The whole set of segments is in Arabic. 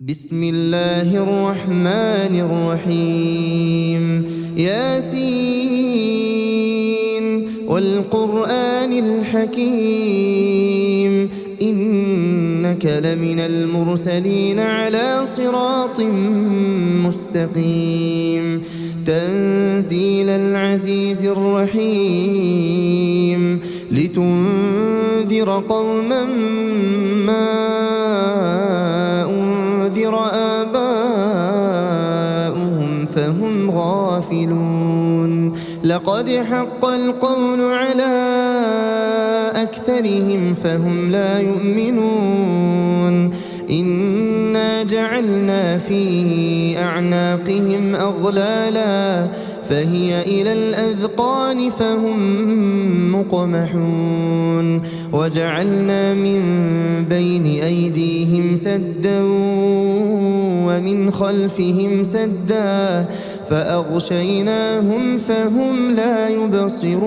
بسم الله الرحمن الرحيم ياسين والقرآن الحكيم إنك لمن المرسلين على صراط مستقيم تنزيل العزيز الرحيم لتنذر قوما ما أنذر آباؤهم فهم غافلون لقد حق القول على أكثرهم فهم لا يؤمنون إنا جعلنا في أعناقهم أغلالا فهي إلى الأذقان فهم مقمحون وجعلنا من بين أيديهم سدا ومن خلفهم سدا فأغشيناهم فهم لا يبصرون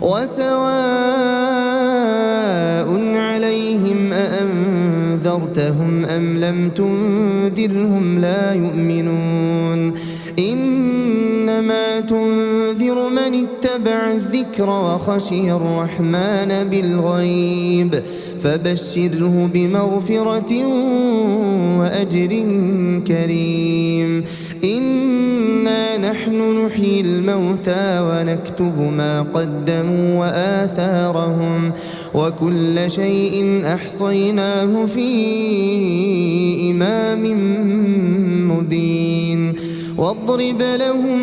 وسواء عليهم أأنذرتهم أم لم تنذرهم لا يؤمنون إنما تنذر من اتبع الذكر وخشي الرحمن بالغيب فبشره بمغفرة وأجر كريم إنا نحن نحيي الموتى ونكتب ما قدموا وآثارهم وكل شيء أحصيناه في إمام مبين واضرب لهم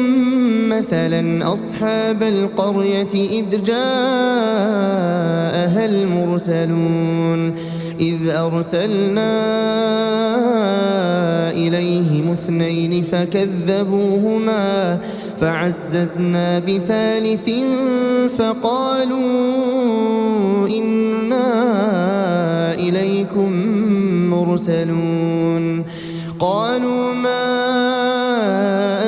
مثلا أصحاب القرية إذ جاءها المرسلون إذ أرسلنا إليهم اثنين فكذبوهما فعززنا بثالث فقالوا إنا إليكم مرسلون قالوا ما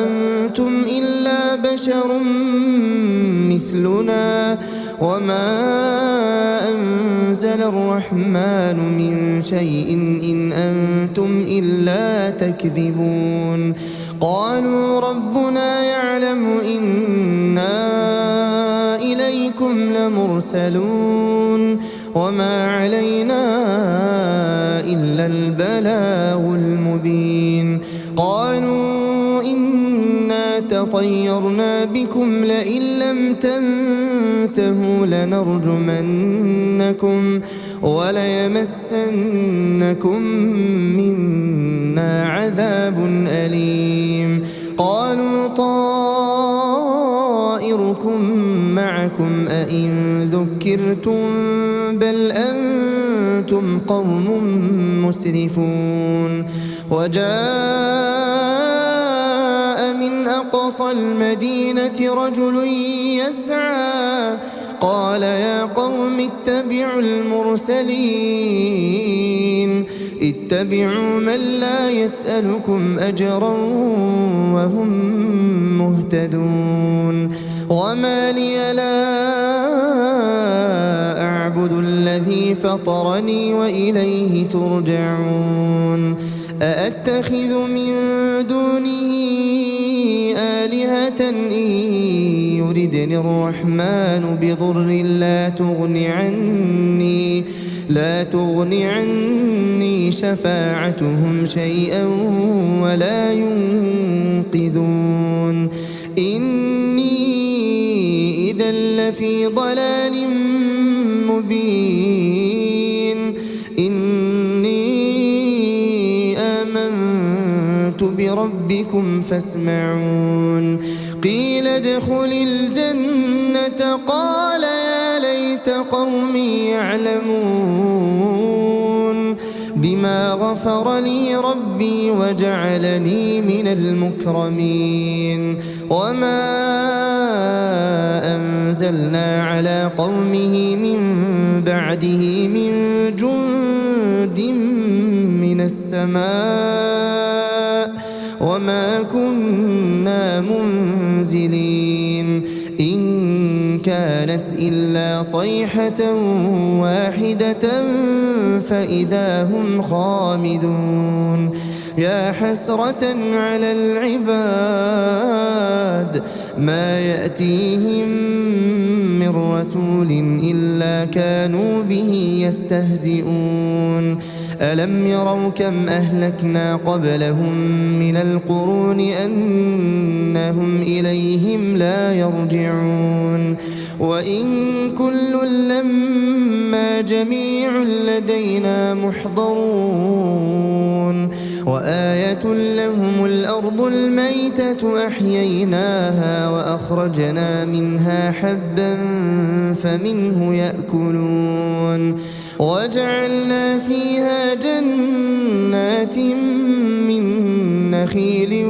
أنتم إلا بشر مثلنا وما أنزل الرحمن من شيء إن أنتم إلا تكذبون قالوا ربنا يعلم إنا إليكم لمرسلون وما علينا إلا البلاغ المبين قالوا إنا تطيرنا بكم لئن لم تنتهوا لنرجمنكم وليمسنكم منا عذاب أليم قالوا طائركم معكم أئن ذكرتم بل أنتم قوم مسرفون وجاء من أقصى المدينة رجل يسعى قال يا قوم اتبعوا المرسلين اتبعوا من لا يسألكم أجرا وهم مهتدون وما لي لا أعبد الذي فطرني وإليه ترجعون أأتخذ من دونه آلهة إن يردني الرحمن بضر لا تغني عني شفاعتهم شيئا ولا ينقذون إني إذا لفي ضلال مبين إني آمنت بربكم فاسمعون قيل ادخل الجنة قال يا ليت قومي يعلمون بما غفر لي ربي وجعلني من المكرمين وما أنزلنا على قومه من بعده من جند من السماء وما كنا منزلين إن كانت إلا صيحة واحدة فإذا هم خامدون يا حسرة على العباد ما يأتيهم من رسول إلا كانوا به يستهزئون ألم يروا كم أهلكنا قبلهم من القرون أنهم إليهم لا يرجعون وإن كل لما جميع لدينا محضرون وآية لهم الأرض الميتة أحييناها وأخرجنا منها حبا فمنه يأكلون وجعلنا فيها جنات من نخيل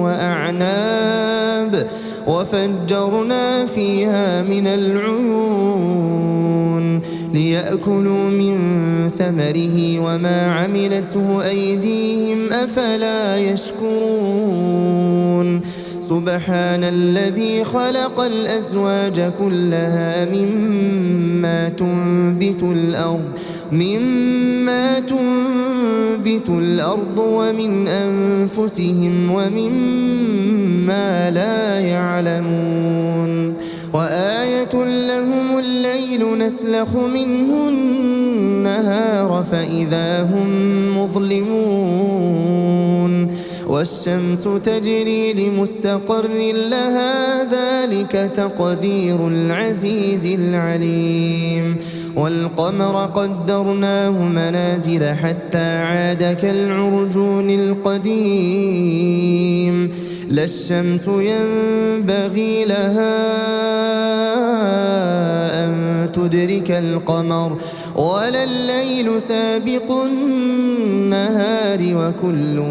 وأعناب وفجرنا فيها من العيون ليأكلوا من ثمره وما عملته أيديهم أفلا يشكرون سبحان الذي خلق الأزواج كلها مما تنبت الأرض ومن أنفسهم ومما لا يعلمون وآية لهم الليل نسلخ منه النهار فإذا هم مظلمون والشمس تجري لمستقر لها ذلك تقدير العزيز العليم والقمر قدرناه منازل حتى عاد كالعرجون القديم لا الشمس ينبغي لها أن تدرك القمر ولا الليل سابق النهار وكل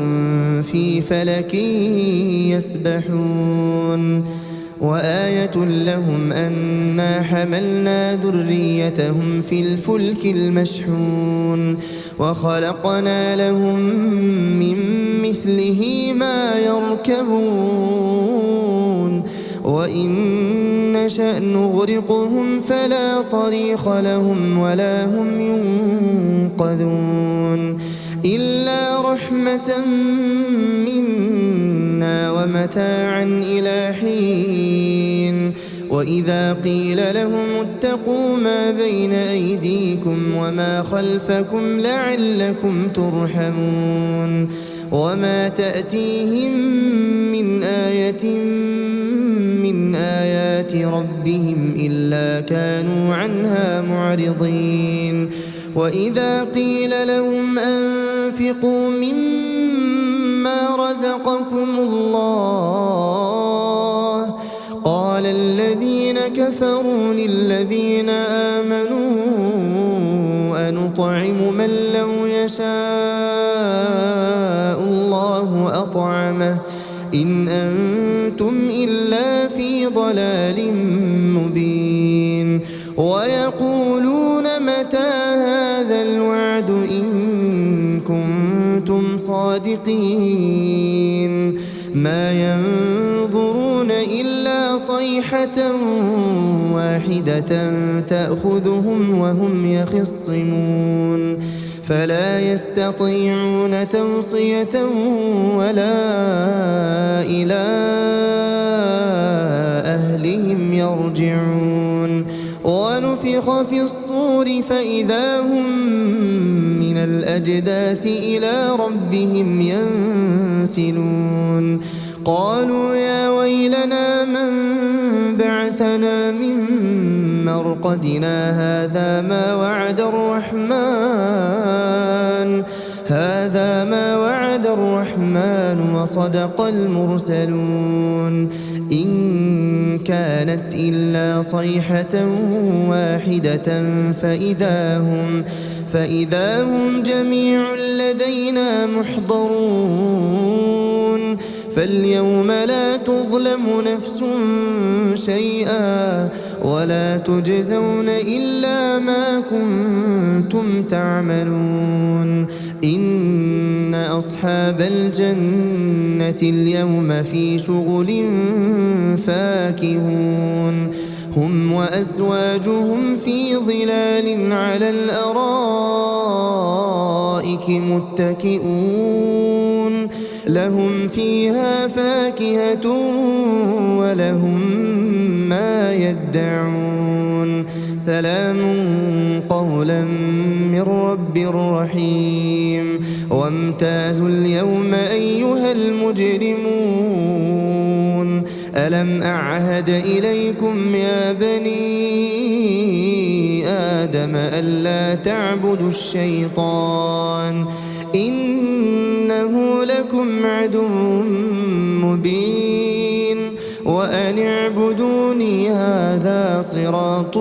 في فلك يسبحون وآية لهم أنا حملنا ذريتهم في الفلك المشحون وخلقنا لهم من مثله ما يركبون وإن نشأ نغرقهم فلا صريخ لهم ولا هم ينقذون إلا رحمة منا ومتاعا إلى حين وإذا قيل لهم اتقوا ما بين أيديكم وما خلفكم لعلكم ترحمون وما تأتيهم من آية من آيات ربهم إلا كانوا عنها معرضين وإذا قيل لهم أنفقوا مما رزقكم الله قال الذين كفروا للذين آمنوا أنطعم من لو يشاء الله أطعمه إن أنتم إلا في ضلال مبين ويقولون متى هذا الوعد إن كنتم صادقين ما ينظرون إلا صيحة واحدة تأخذهم وهم يخصمون فلا يستطيعون توصية ولا إلى أهلهم يرجعون ونفخ في الصور فإذا هم من الأجداث إلى ربهم ينسلون قالوا يا ويلنا من بعثنا من مرقدنا هذا ما وعد الرحمن وصدق المرسلون إن كانت إلا صيحة واحدة فإذا هم جميع لدينا محضرون فاليوم لا تظلم نفس شيئا ولا تجزون إلا ما كنتم تعملون إن أصحاب الجنة اليوم في شغل فاكهون هم وأزواجهم في ظلال على الأرائك متكئون لهم فيها فاكهة ولهم ما يدعون سلام قولا من رب رحيم وامتازوا اليوم أيها المجرمون ألم أعهد إليكم يا بني آدم ألا تعبدوا الشيطان إنه لكم عدو مبين وأن اعبدوني هذا صراط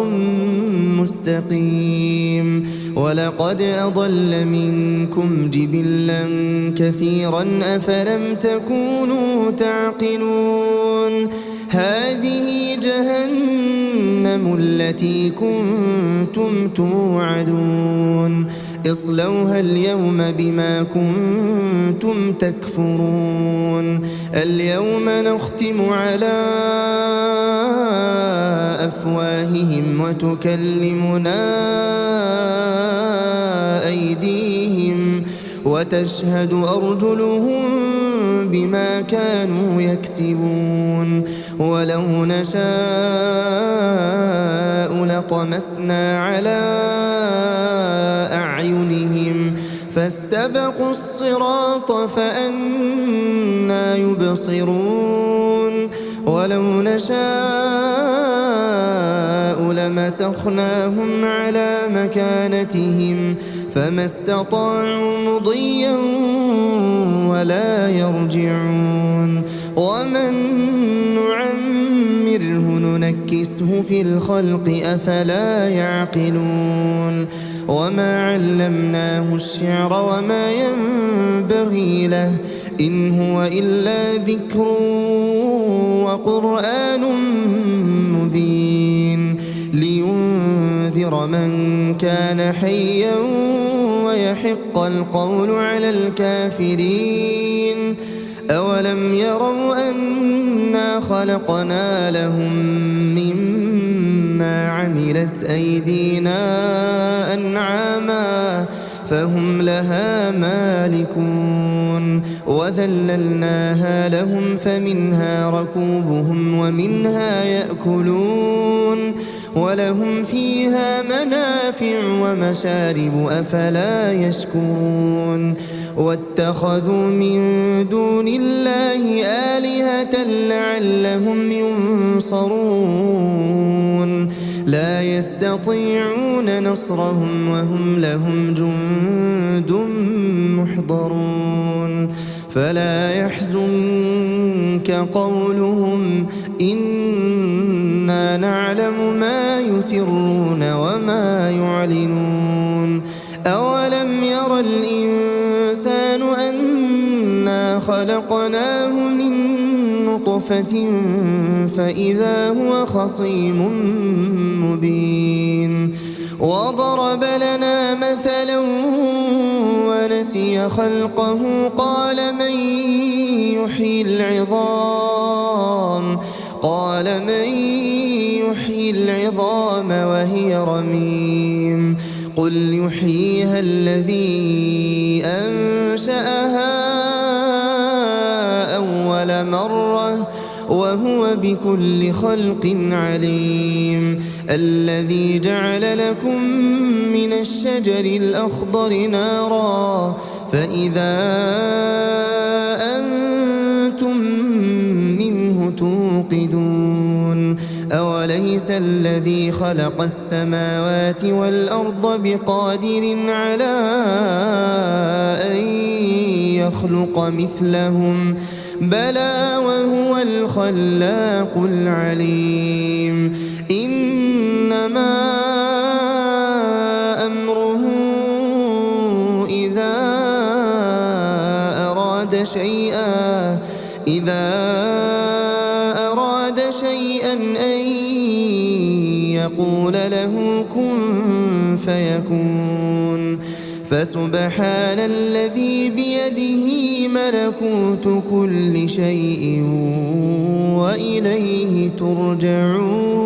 مستقيم ولقد أضل منكم جبلا كثيرا أفلم تكونوا تعقلون هذه جهنم التي كنتم توعدون اصلوها اليوم بما كنتم تكفرون اليوم نختم على أفواههم وتكلمنا أيديهم وتشهد أرجلهم بما كانوا يكسبون ولو نشاء لطمسنا على أعينهم فاستبقوا الصراط فأنى يبصرون ولو نشاء لمسخناهم على مكانتهم فما استطاعوا مضيا ولا يرجعون ومن نعمره ننكسه في الخلق أفلا يعقلون وما علمناه الشعر وما ينبغي له إن هو إلا ذكر وقرآن مبين لينذر من كان حيا ويحق القول على الكافرين أولم يروا أنا خلقنا لهم مما عملت أيدينا أنعاما فهم لها مالكون وذللناها لهم فمنها ركوبهم ومنها يأكلون ولهم فيها منافع ومشارب أفلا يشكرون واتخذوا من دون الله آلهة لعلهم ينصرون لا يستطيعون نصرهم وهم لهم جند محضرون فلا يحزنك قولهم إنا نعلم ما يسرون وما يعلنون أولم ير الإنسان أنا خلقناه من نطفة فإذا هو خصيم مبين وضرب لنا مثلا ونسي خلقه قال من يحيي العظام وهي رميم قل يحييها الذي أنشأها أول مرة وهو بكل خلق عليم الذي جعل لكم من الشجر الأخضر نارا فإذا أنتم منه توقدون أوليس الذي خلق السماوات والأرض بقادر على أن يخلق مثلهم بلى وهو الخلاق العليم إنما أمره إذا أراد شيئا أن يقول له كن فيكون فسبحان الذي بيده ملكوت كل شيء وإليه ترجعون.